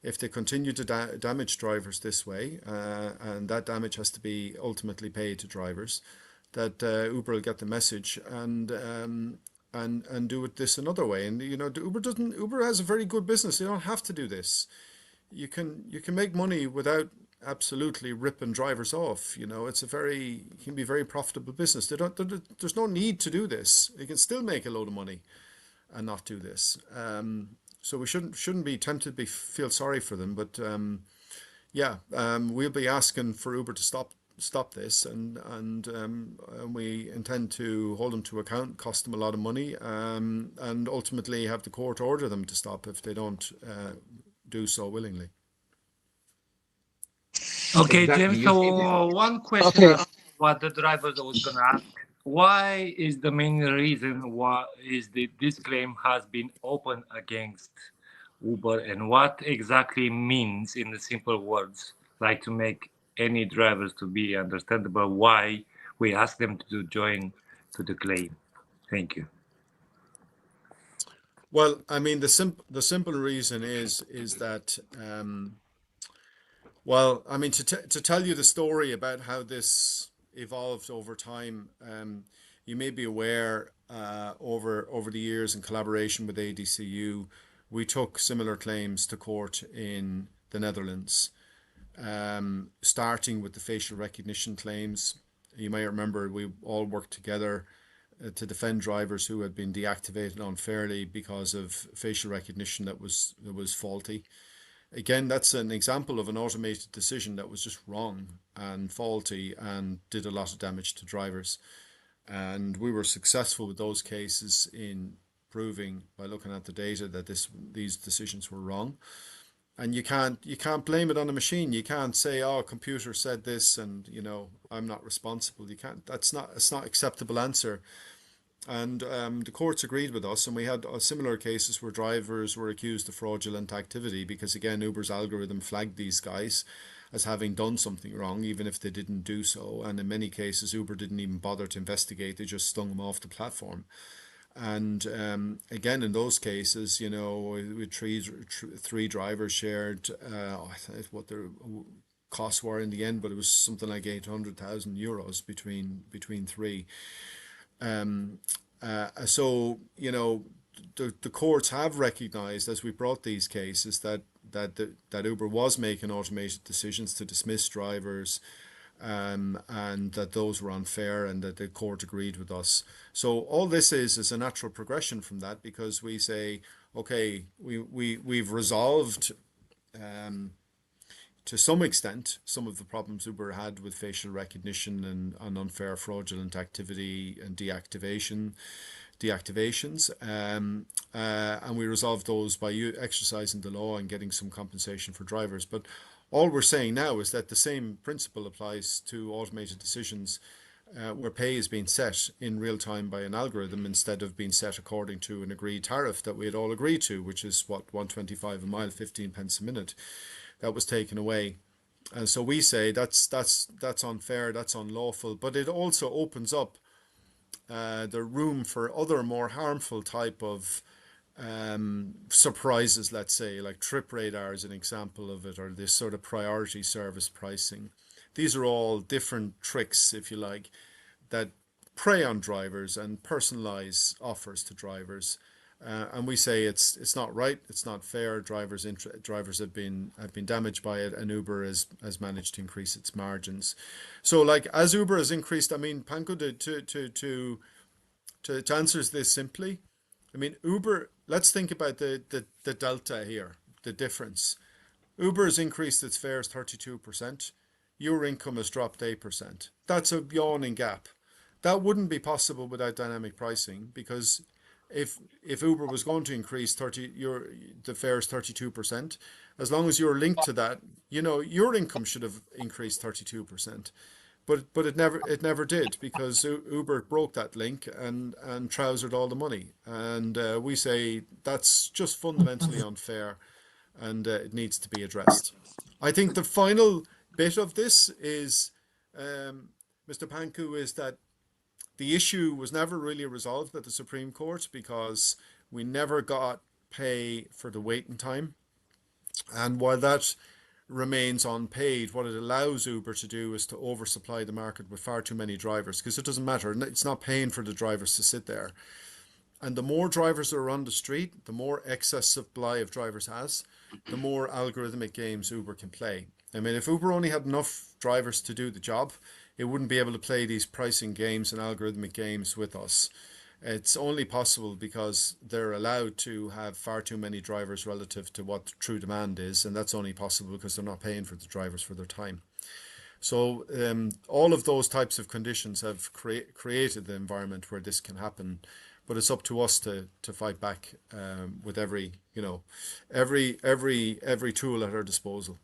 if they continue to damage drivers this way, and that damage has to be ultimately paid to drivers. That Uber will get the message and do it this another way. And Uber has a very good business. They don't have to do this. You can make money without absolutely ripping drivers off. It can be very profitable business. There's no need to do this. You can still make a load of money and not do this. So we shouldn't be tempted to feel sorry for them. But we'll be asking for Uber to stop this, and we intend to hold them to account, cost them a lot of money, and ultimately have the court order them to stop if they don't do so willingly. Okay, Exactly. James. You see this. So one question Okay. what the driver was gonna ask: why is the main reason why is this claim has been opened against Uber, and what exactly means in the simple words, like to make any drivers to be understandable why we ask them to join to the claim. Thank you. Well, I mean, the simple reason is that well, I mean, to tell you the story about how this evolved over time, you may be aware over the years in collaboration with ADCU, we took similar claims to court in the Netherlands, starting with the facial recognition claims. You may remember we all worked together to defend drivers who had been deactivated unfairly because of facial recognition that was faulty. Again, that's an example of an automated decision that was just wrong and faulty and did a lot of damage to drivers. And we were successful with those cases in proving by looking at the data that these decisions were wrong. And you can't blame it on a machine. You can't say, oh, a computer said this and I'm not responsible. You can't. It's not acceptable answer. And the courts agreed with us, and we had similar cases where drivers were accused of fraudulent activity because, again, Uber's algorithm flagged these guys as having done something wrong, even if they didn't do so. And in many cases, Uber didn't even bother to investigate. They just stung them off the platform. And again, in those cases, with three drivers shared what their costs were in the end, but it was something like 800,000 euros between three. So the courts have recognized as we brought these cases that Uber was making automated decisions to dismiss drivers, and that those were unfair, and that the court agreed with us. So all this is a natural progression from that, because we say, okay, we've resolved to some extent some of the problems Uber had with facial recognition and unfair fraudulent activity and deactivations, and we resolved those by exercising the law and getting some compensation for drivers. But all we're saying now is that the same principle applies to automated decisions, where pay is being set in real time by an algorithm instead of being set according to an agreed tariff that we had all agreed to, which is what, 125 a mile, 15 pence a minute. That was taken away. And so we say that's unfair, that's unlawful, but it also opens up the room for other more harmful type of surprises, let's say, like trip radar is an example of it, or this sort of priority service pricing. These are all different tricks, if you like, that prey on drivers and personalize offers to drivers. And we say it's not right, it's not fair. Drivers have been damaged by it, and Uber has managed to increase its margins. So, like, as Uber has increased, I mean, Panko, to answer this simply, I mean, Uber. Let's think about the delta here, the difference. Uber has increased its fares 32%. Your income has dropped 8%. That's a yawning gap. That wouldn't be possible without dynamic pricing, because if Uber was going to increase the fares 32%, as long as you're linked to that, your income should have increased 32%. But it never did, because Uber broke that link and trousered all the money. And we say that's just fundamentally unfair, and it needs to be addressed. I think the final bit of this is, Mr. Panku, is that the issue was never really resolved at the Supreme Court, because we never got pay for the waiting time. And while that remains unpaid, what it allows Uber to do is to oversupply the market with far too many drivers, because it doesn't matter. It's not paying for the drivers to sit there. And the more drivers that are on the street, the more excess supply of drivers has, the more algorithmic games Uber can play. I mean, if Uber only had enough drivers to do the job, it wouldn't be able to play these pricing games and algorithmic games with us. It's only possible because they're allowed to have far too many drivers relative to what true demand is, and that's only possible because they're not paying for the drivers for their time. So all of those types of conditions have created the environment where this can happen, but it's up to us to fight back with every tool at our disposal.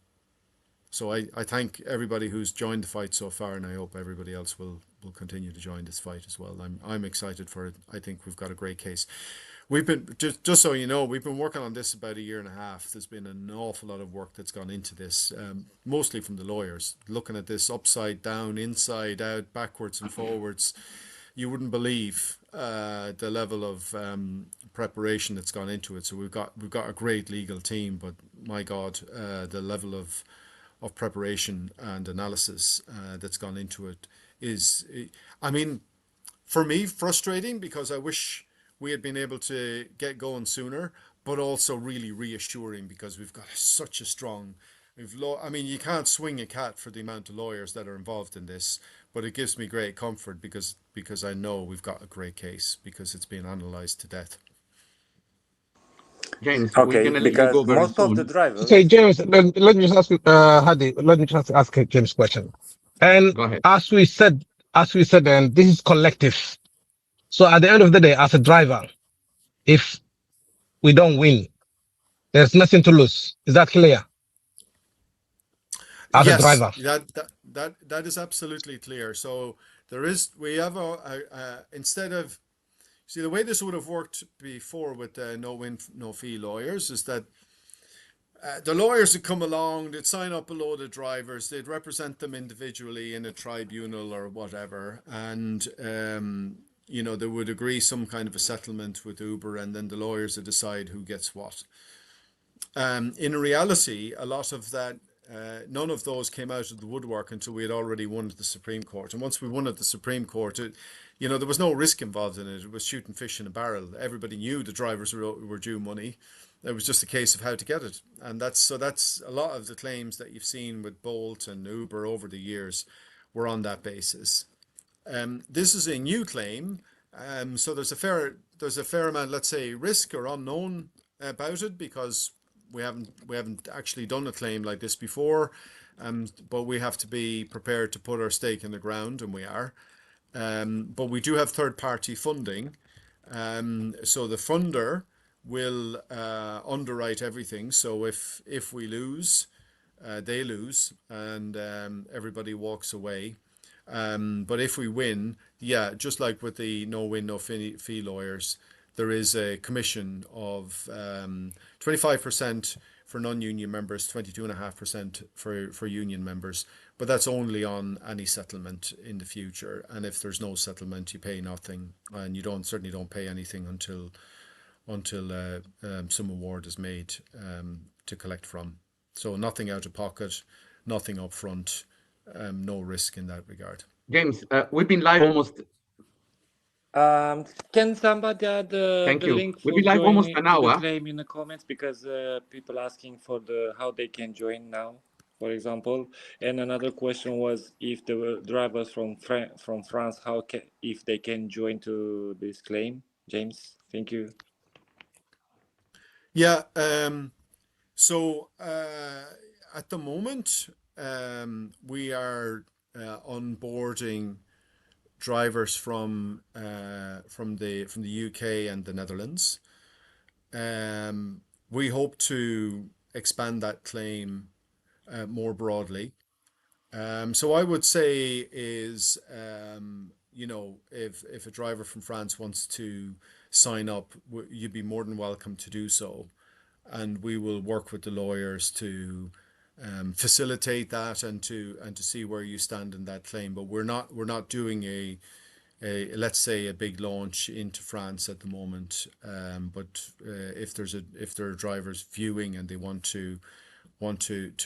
So I thank everybody who's joined the fight so far, and I hope everybody else will continue to join this fight as well. I'm excited for it. I think we've got a great case. We've been just so you know, we've been working on this about a year and a half. There's been an awful lot of work that's gone into this, mostly from the lawyers, looking at this upside down, inside out, backwards and forwards. You wouldn't believe the level of preparation that's gone into it. So we've got a great legal team, but my God, the level of preparation and analysis that's gone into it is, I mean, for me, frustrating, because I wish we had been able to get going sooner, but also really reassuring because we've got such a strong, I mean, you can't swing a cat for the amount of lawyers that are involved in this, but it gives me great comfort because I know we've got a great case because it's been analysed to death. James, we're Okay, gonna let you go because very most of the soon. drivers. Okay, James, let me just ask you, Hadi, let me just ask James a question. And Go ahead. as we said, and this is collective. So at the end of the day, as a driver, if we don't win, there's nothing to lose. Is that clear? As a Yes, driver. that is absolutely clear. So we have instead of, see, the way this would have worked before with no win, no fee lawyers is that the lawyers would come along, they'd sign up a load of drivers, they'd represent them individually in a tribunal or whatever, and they would agree some kind of a settlement with Uber, and then the lawyers would decide who gets what. In reality, a lot of that, none of those came out of the woodwork until we had already won at the Supreme Court. And once we won at the Supreme Court, there was no risk involved in it. It was shooting fish in a barrel. Everybody knew the drivers were due money. It was just a case of how to get it. And that's a lot of the claims that you've seen with Bolt and Uber over the years were on that basis. This is a new claim. So there's a fair amount, let's say, risk or unknown about it, because we haven't actually done a claim like this before, but we have to be prepared to put our stake in the ground, and we are. But we do have third-party funding, so the funder will underwrite everything. So if we lose, they lose, and everybody walks away. But if we win, yeah, just like with the no win, no fee lawyers, there is a commission of 25% for non-union members, 22.5% for union members. But that's only on any settlement in the future. And if there's no settlement, you pay nothing, and you certainly don't pay anything until some award is made to collect from. So nothing out of pocket, nothing up front, no risk in that regard. James, we've been live almost. Can somebody add Thank the you. link We've for been live almost joining an to the hour. claim in the comments, because people asking for how they can join now, for example. And another question was if the drivers from France, if they can join to this claim. James, thank you. Yeah. So at the moment, we are onboarding drivers from the UK and the Netherlands. We hope to expand that claim more broadly. So I would say is, if a driver from France wants to sign up, you'd be more than welcome to do so. And we will work with the lawyers to facilitate that and to see where you stand in that claim. But we're not doing a let's say a big launch into France at the moment. But if there are drivers viewing and they want to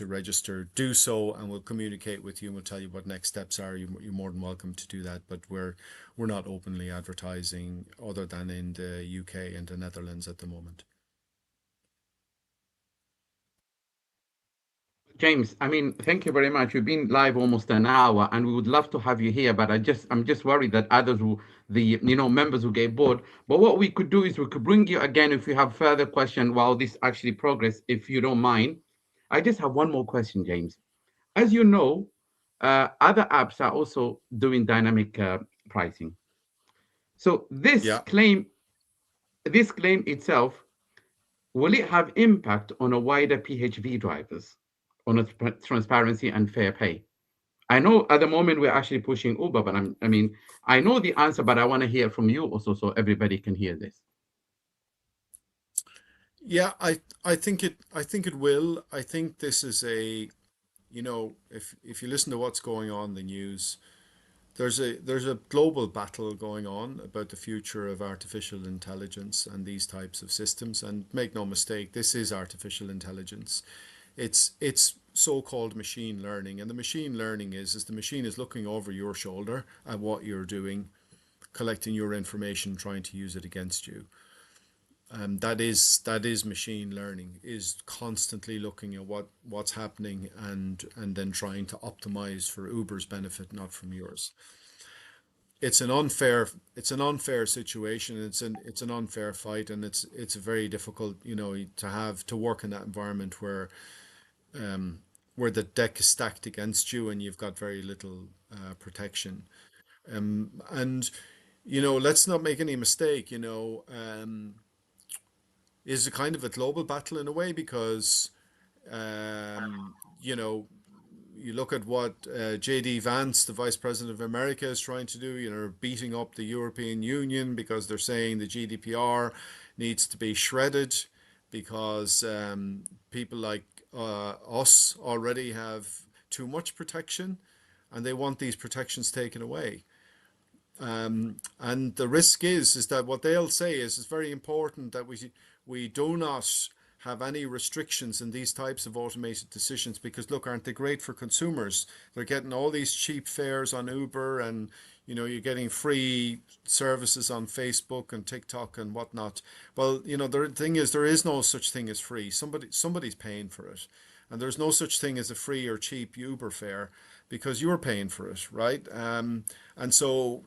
register, do so, and we'll communicate with you and we'll tell you what next steps are. You're more than welcome to do that. But we're not openly advertising other than in the UK and the Netherlands at the moment. James, I mean, thank you very much. We've been live almost an hour, and we would love to have you here, but I'm just worried that others members will get bored. But what we could do is we could bring you again if you have further question while this actually progress, if you don't mind. I just have one more question, James. As you know, other apps are also doing dynamic pricing. So this claim itself, will it have impact on a wider PHV drivers? on transparency and fair pay? I know at the moment we're actually pushing Uber, but I mean, I know the answer, but I want to hear from you also so everybody can hear this. Yeah, I think it will. I think this is a, if you listen to what's going on in the news, there's a global battle going on about the future of artificial intelligence and these types of systems. And make no mistake, this is artificial intelligence. It's so-called machine learning, and the machine learning is the machine is looking over your shoulder at what you're doing, collecting your information, trying to use it against you. That is machine learning, is constantly looking at what's happening and then trying to optimize for Uber's benefit, not from yours. It's an unfair situation. It's an unfair fight, and it's very difficult, to work in that environment where the deck is stacked against you and you've got very little protection. And let's not make any mistake. Is a kind of a global battle in a way, because you look at what JD Vance, the Vice President of America, is trying to do, beating up the European Union because they're saying the GDPR needs to be shredded because people like us already have too much protection and they want these protections taken away. And the risk is that what they'll say is it's very important that we do not have any restrictions in these types of automated decisions, because look, aren't they great for consumers? They're getting all these cheap fares on Uber, and you're getting free services on Facebook and TikTok and whatnot. Well, the thing is, there is no such thing as free. Somebody's paying for it, and there's no such thing as a free or cheap Uber fare, because you're paying for it, right? And so,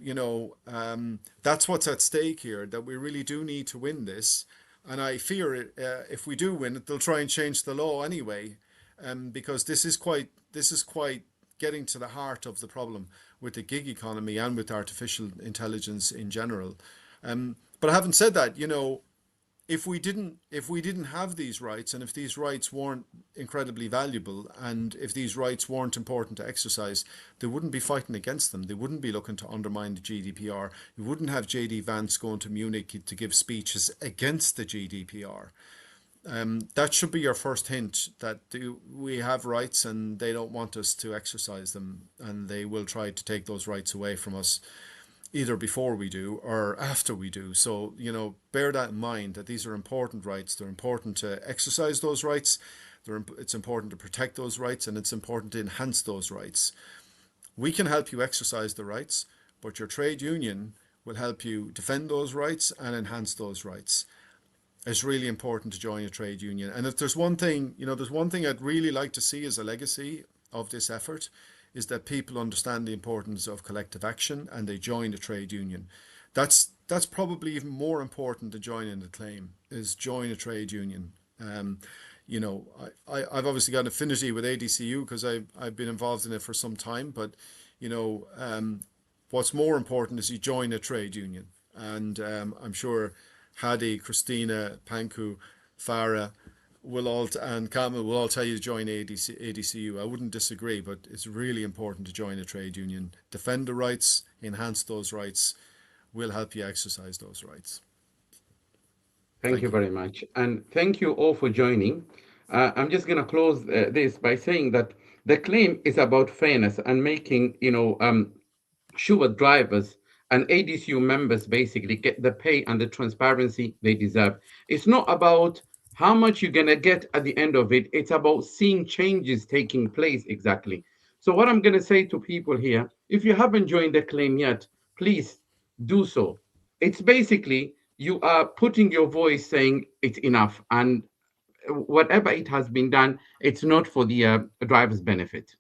that's what's at stake here, that we really do need to win this. And I fear if we do win it, they'll try and change the law anyway, because this is quite getting to the heart of the problem with the gig economy and with artificial intelligence in general. But having said that, if we didn't have these rights, and if these rights weren't incredibly valuable, and if these rights weren't important to exercise, they wouldn't be fighting against them. They wouldn't be looking to undermine the GDPR. You wouldn't have JD Vance going to Munich to give speeches against the GDPR. That should be your first hint that we have rights and they don't want us to exercise them, and they will try to take those rights away from us, either before we do or after we do. So, bear that in mind, that these are important rights. They're important to exercise those rights. It's important to protect those rights, and it's important to enhance those rights. We can help you exercise the rights, but your trade union will help you defend those rights and enhance those rights. It's really important to join a trade union. And if there's one thing, I'd really like to see as a legacy of this effort, is that people understand the importance of collective action and they join the trade union. That's probably even more important than joining the claim, is join a trade union. I've obviously got an affinity with ADCU because I've been involved in it for some time, but what's more important is you join a trade union. And I'm sure Hadi, Christina, Panku, Farah, and Kamil will all tell you to join ADCU. I wouldn't disagree, but it's really important to join a trade union. Defend the rights, enhance those rights. We'll help you exercise those rights. Thank you very much. And thank you all for joining. I'm just going to close this by saying that the claim is about fairness and making, sure drivers and ADCU members basically get the pay and the transparency they deserve. It's not about how much you're going to get at the end of it. It's about seeing changes taking place exactly. So what I'm going to say to people here, if you haven't joined the claim yet, please do so. It's basically you are putting your voice saying it's enough. And whatever it has been done, it's not for the driver's benefit.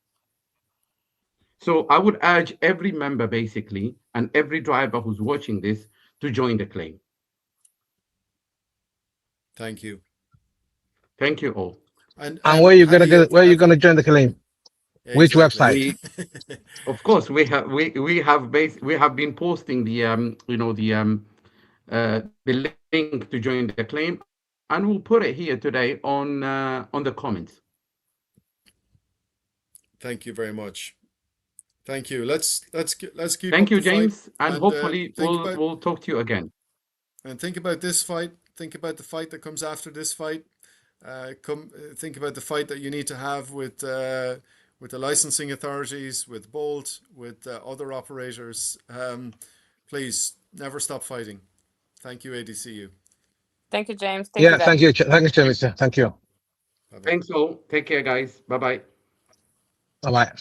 So I would urge every member basically and every driver who's watching this to join the claim. Thank you. Thank you all. And where you gonna get? Where are you gonna join the claim? Exactly. Which website? Of course, we have been posting the the link to join the claim, and we'll put it here today on the comments. Thank you very much. Thank you. Let's keep Thank up you, the fight, James, and hopefully think about, we'll talk to you again. and think about this fight. Think about the fight that comes after this fight. Think about the fight that you need to have with the licensing authorities, with Bolt, with other operators. Please never stop fighting. Thank you, ADCU. Thank you, James. Thank you, guys. Thank you. Thank you, James. Thank you. Bye-bye. Thanks all. Take care, guys. Bye-bye. Bye bye.